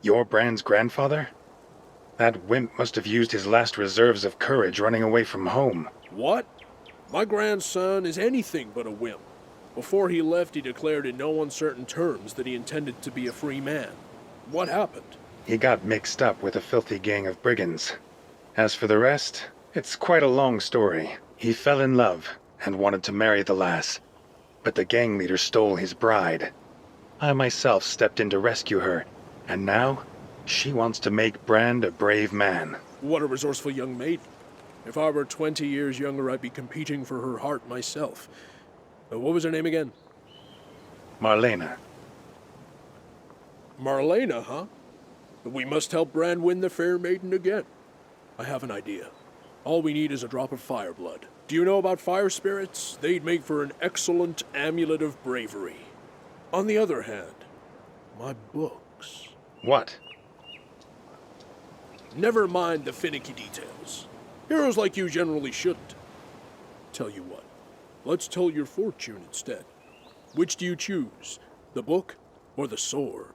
You're Brand's grandfather? That wimp must have used his last reserves of courage running away from home. What? My grandson is anything but a wimp. Before he left, he declared in no uncertain terms that he intended to be a free man. What happened? He got mixed up with a filthy gang of brigands. As for the rest, it's quite a long story. He fell in love and wanted to marry the lass, but the gang leader stole his bride. I myself stepped in to rescue her, and now she wants to make Brand a brave man. What a resourceful young maiden. If I were 20 years younger, I'd be competing for her heart myself. What was her name again? Marlena. Marlena, huh? We must help Brand win the fair maiden again. I have an idea. All we need is a drop of fire blood. Do you know about fire spirits? They'd make for an excellent amulet of bravery. On the other hand, my books... What? Never mind the finicky details. Heroes like you generally shouldn't. Tell you what, let's tell your fortune instead. Which do you choose, the book or the sword?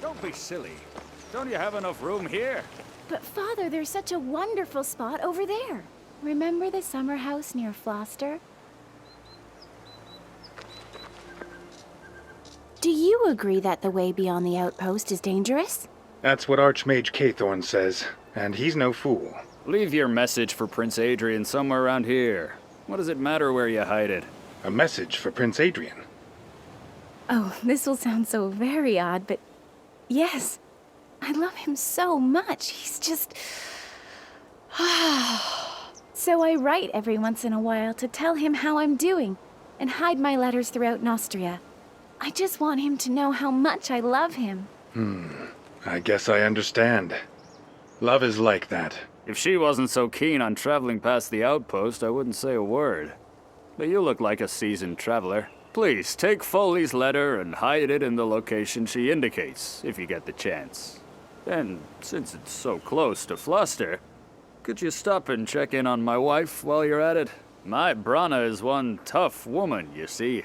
Don't be silly. Don't you have enough room here? But Father, there's such a wonderful spot over there. Remember the summer house near Floster? Do you agree that the way beyond the outpost is dangerous? That's what Archmage Cathorn says, and he's no fool. Leave your message for Prince Adrian somewhere around here. What does it matter where you hide it? A message for Prince Adrian. Oh, this will sound so very odd, but yes, I love him so much. He's just... So I write every once in a while to tell him how I'm doing and hide my letters throughout Nostria. I just want him to know how much I love him. I guess I understand. Love is like that. If she wasn't so keen on traveling past the outpost, I wouldn't say a word. But you look like a seasoned traveler. Please, take Foley's letter and hide it in the location she indicates, if you get the chance. And since it's so close to Fluster, could you stop and check in on my wife while you're at it? My Brana is one tough woman, you see.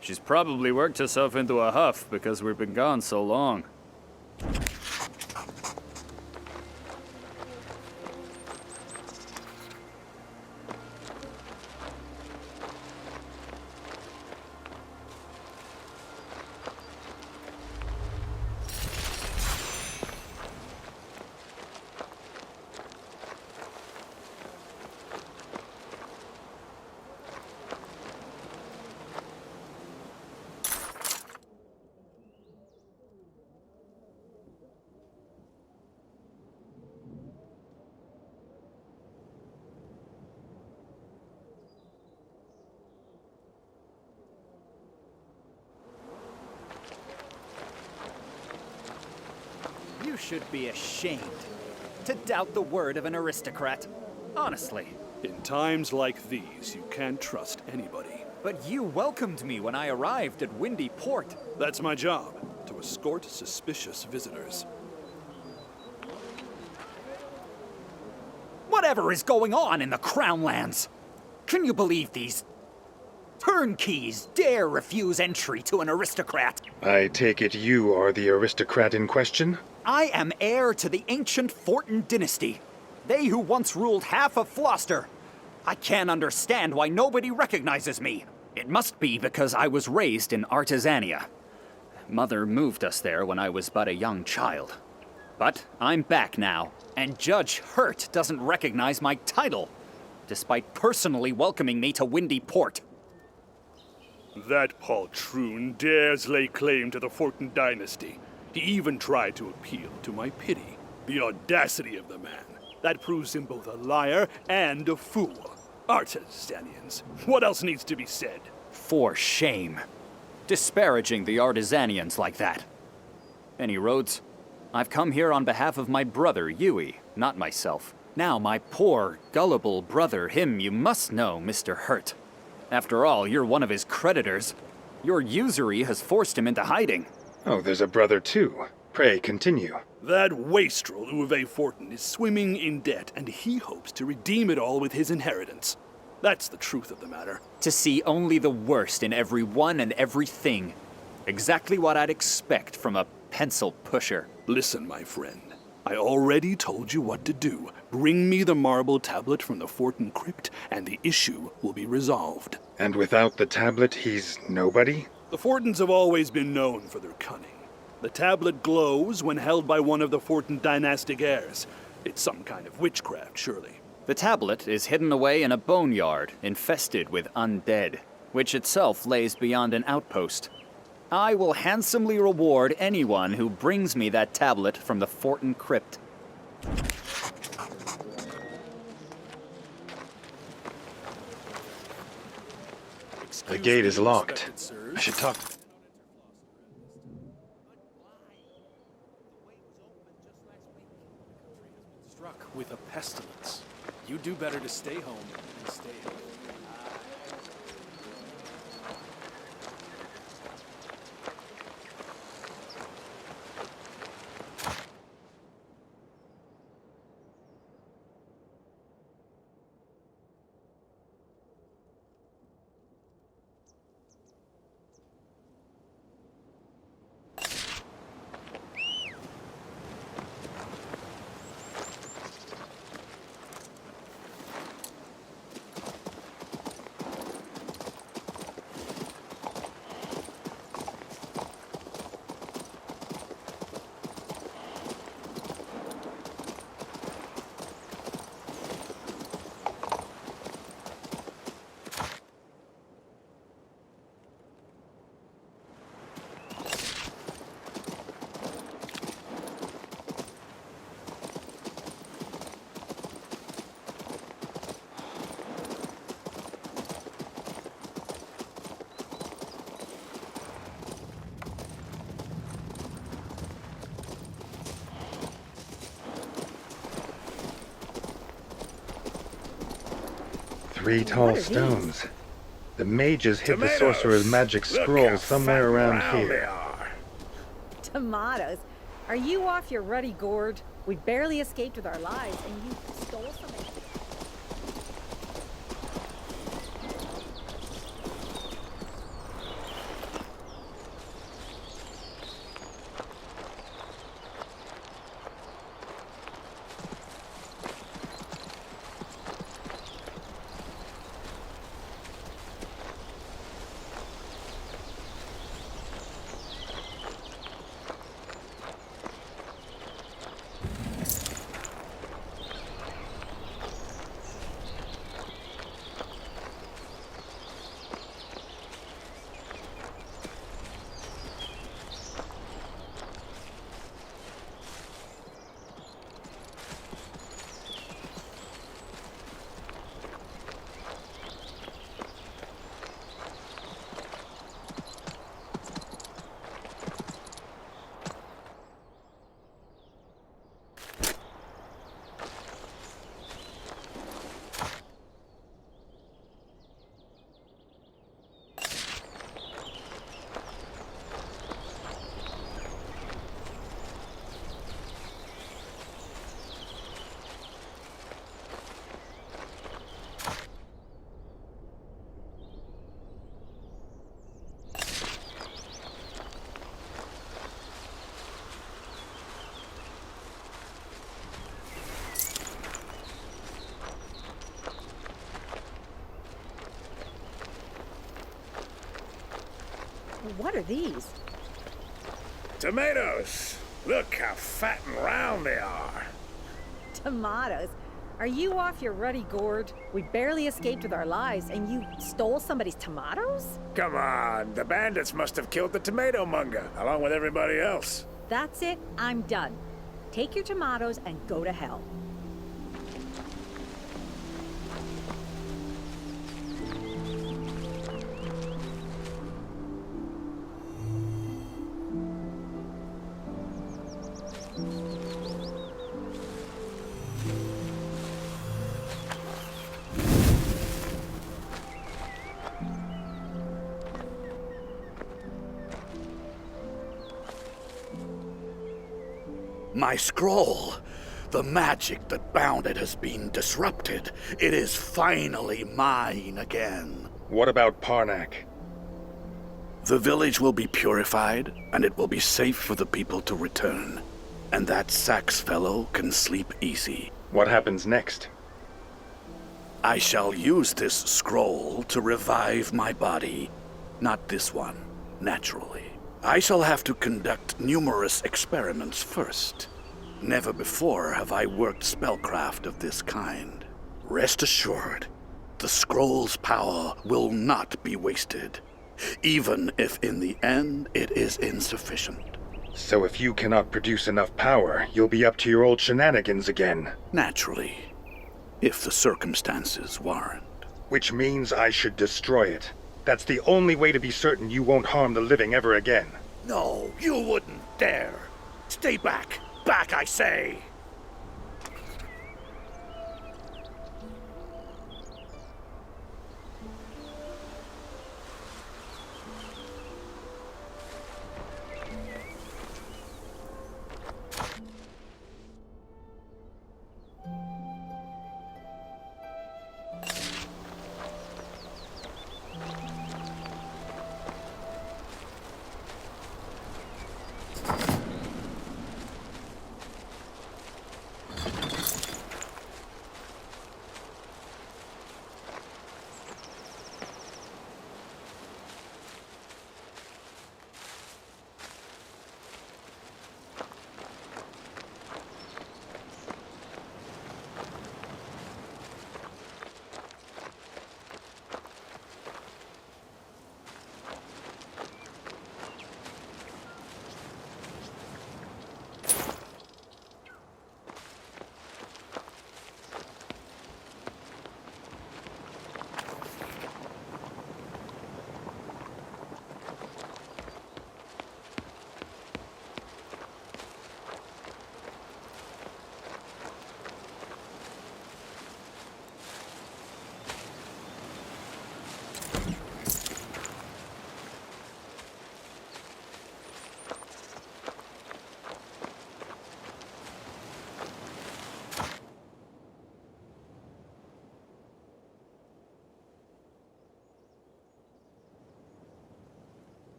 She's probably worked herself into a huff because we've been gone so long. You should be ashamed to doubt the word of an aristocrat. Honestly. In times like these, you can't trust anybody. But you welcomed me when I arrived at Windy Port. That's my job, to escort suspicious visitors. Whatever is going on in the Crown Lands? Can you believe these turnkeys dare refuse entry to an aristocrat? I take it you are the aristocrat in question? I am heir to the ancient Fortin dynasty. They who once ruled half of Floster. I can't understand why nobody recognizes me. It must be because I was raised in Artisania. Mother moved us there when I was but a young child. But I'm back now, and Judge Hurt doesn't recognize my title, despite personally welcoming me to Windy Port. That poltroon dares lay claim to the Fortin dynasty. He even tried to appeal to my pity. The audacity of the man. That proves him both a liar and a fool. Artisanians, what else needs to be said? For shame. Disparaging the Artisanians like that. Any roads? I've come here on behalf of my brother, Yui, not myself. Now my poor, gullible brother, him you must know, Mr. Hurt. After all, you're one of his creditors. Your usury has forced him into hiding. Oh, there's a brother too. Pray, continue. That wastrel Uwe Fortin is swimming in debt, and he hopes to redeem it all with his inheritance. That's the truth of the matter. To see only the worst in everyone and everything. Exactly what I'd expect from a pencil pusher. Listen, my friend. I already told you what to do. Bring me the marble tablet from the Fortin crypt, and the issue will be resolved. And without the tablet, he's nobody? The Fortins have always been known for their cunning. The tablet glows when held by one of the Fortin dynastic heirs. It's some kind of witchcraft, surely. The tablet is hidden away in a boneyard, infested with undead, which itself lays beyond an outpost. I will handsomely reward anyone who brings me that tablet from the Fortin crypt. The gate is locked. I should talk. Struck with a pestilence. You do better to stay home and stay healthy. Three tall stones. The mages hid the sorcerer's magic scroll somewhere around here. Tomatoes? Are you off your ruddy gourd? We barely escaped with our lives, and you stole from it. What are these? Tomatoes! Look how fat and round they are. Tomatoes? Are you off your ruddy gourd? We barely escaped with our lives, and you stole somebody's tomatoes? Come on, the bandits must have killed the tomato monger, along with everybody else. That's it. I'm done. Take your tomatoes and go to hell. My scroll. The magic that bound it has been disrupted. It is finally mine again. What about Parnak? The village will be purified, and it will be safe for the people to return. And that Sax fellow can sleep easy. What happens next? I shall use this scroll to revive my body. Not this one, naturally. I shall have to conduct numerous experiments first. Never before have I worked spellcraft of this kind. Rest assured, the scroll's power will not be wasted, even if in the end it is insufficient. So if you cannot produce enough power, you'll be up to your old shenanigans again. Naturally, if the circumstances warrant. Which means I should destroy it. That's the only way to be certain you won't harm the living ever again. No, you wouldn't dare. Stay back. Back, I say.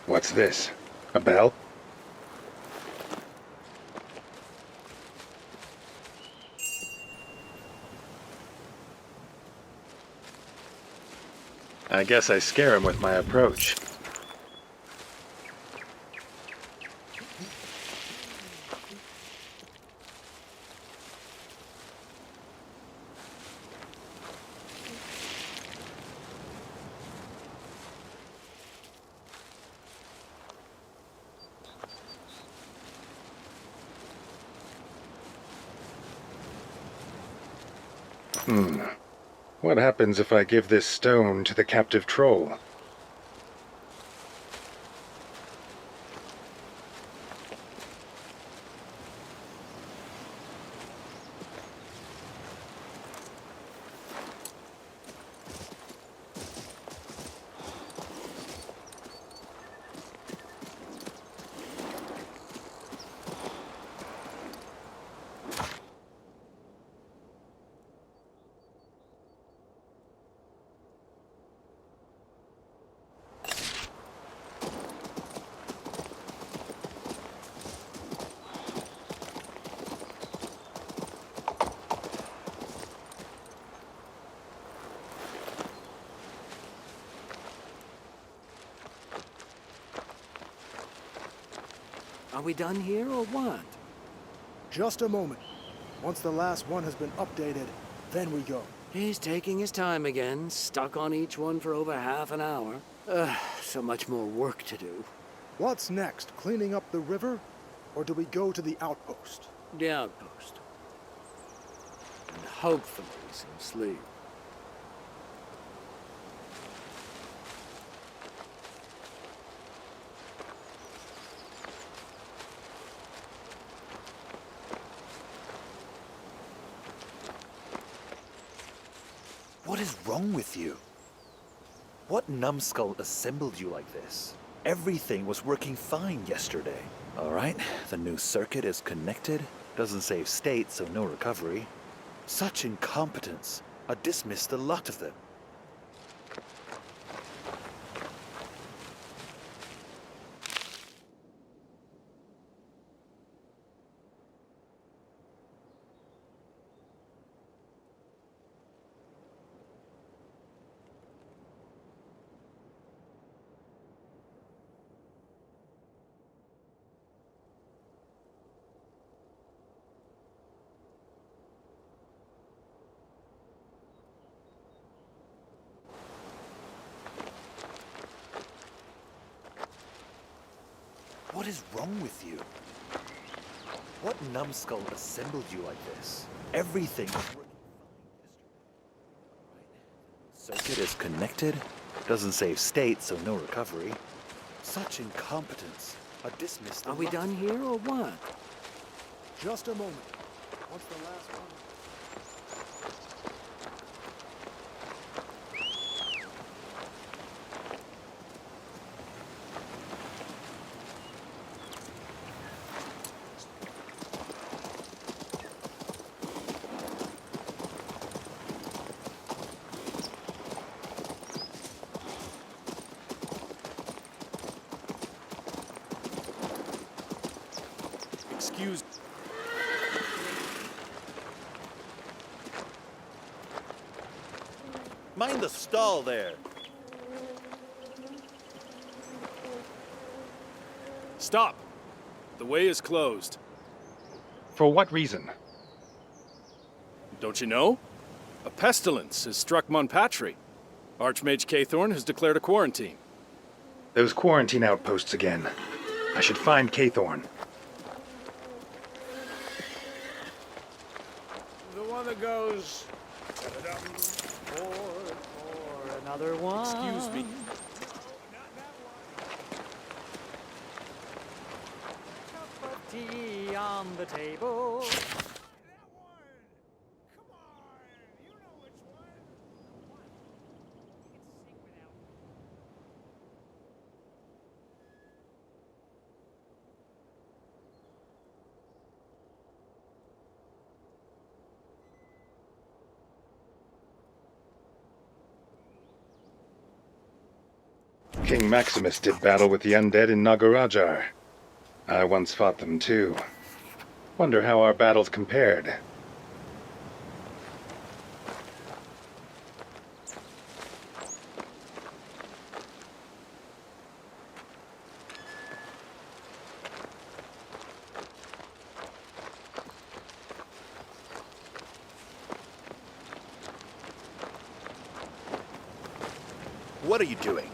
What's this? A bell? I guess I scare him with my approach. What happens if I give this stone to the captive troll? Are we done here or what? Just a moment. Once the last one has been updated, then we go. He's taking his time again, stuck on each one for over half an hour. So much more work to do. What's next? Cleaning up the river? Or do we go to the outpost? The outpost. And hopefully some sleep. What is wrong with you? What numbskull assembled you like this? Everything was working fine yesterday. All right, the new circuit is connected. Doesn't save state, so no recovery. Such incompetence. I dismiss the lot of them. What is wrong with you? What numbskull assembled you like this? Everything was working fine yesterday. Circuit is connected. Doesn't save state, so no recovery. Such incompetence. I dismiss the Are we lot. done here or what? Just a moment. Once the last one... Excuse. Mind the stall there. Stop! The way is closed. For what reason? Don't you know? A pestilence has struck Monpatri. Archmage Cathorn has declared a quarantine. Those quarantine outposts again. I should find Cathorn. The one that goes... Or another one. Excuse me. Cup of tea on the table. King Maximus did battle with the undead in Nagarajar. I once fought them too. Wonder how our battles compared. What are you doing?